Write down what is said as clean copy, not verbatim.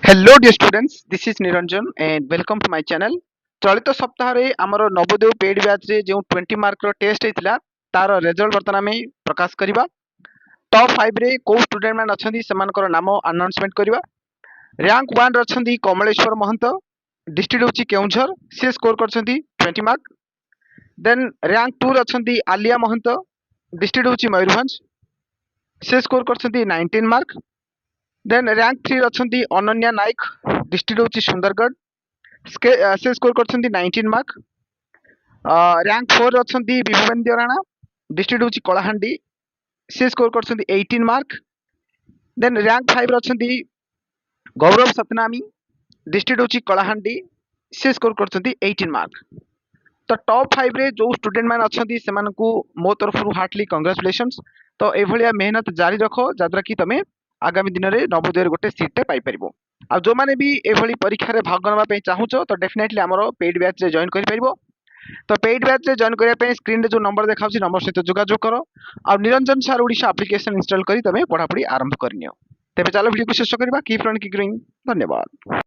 Hello dear students, this is Niranjan and welcome to my channel. चलित सप्ताह रे हमर नवोदय पेड बैच रे जो 20 मार्क रो टेस्ट हेतिला तार रिजल्ट वर्तमान में प्रकाश करिबा। टॉप 5 रे को स्टूडेंट मान अछंदी समानकर नाम अनाउंसमेंट करिबा। रैंक 1 रे अछंदी कमलेश्वर महंत, डिस्ट्रिक्ट होची केउंझर, से स्कोर करछंदी 20 मार्क। देन रैंक 2 रे अछंदी आलिया महंत, डिस्ट्रिक्ट होची मयूरभंज, से स्कोर करछंदी 19 मार्क। देन रैंक 3 रे अछंदी अनन्या नाइक, डिस्ट्रिक्ट होची सुंदरगढ़, से स्कोर करछंदी 19 मार्क। रैंक 4 रे अछंदी विभवेंद्र राणा, डिस्ट्रिक्ट होची कलाहांडी, से स्कोर करछंदी 18 मार्क। देन रैंक 5 रे अछंदी गौरव सतनामी, डिस्ट्रिक्ट होची कलाहांडी, से स्कोर करछंदी 18 मार्क। तो टॉप 5 रे जो स्टूडेंट मान अछंदी सेमानकु मो तरफरु हार्टली कांग्रेचुलेशंस। तो एभलिया मेहनत जारी रखो जाद्रा कि तमे आगामी दिन रे नवोदय गोटे सीट टे पाई परिबो। आ जो माने भी एभली परीक्षा रे भाग नबा पे चाहूचो तो डेफिनेटली हमरो पेड बैच रे जॉइन करि परिबो। तो पेड बैच रे जॉइन करिया पे स्क्रीन रे जो नंबर देखाउची नंबर सहित जोगाजोग करो और Niranjan sir Odisha application install करी तमे पढ़ापढ़ी आरंभ करनियो। तेबे चलो वीडियो को शेष करबा। कीप रन की ग्रोइंग। धन्यवाद।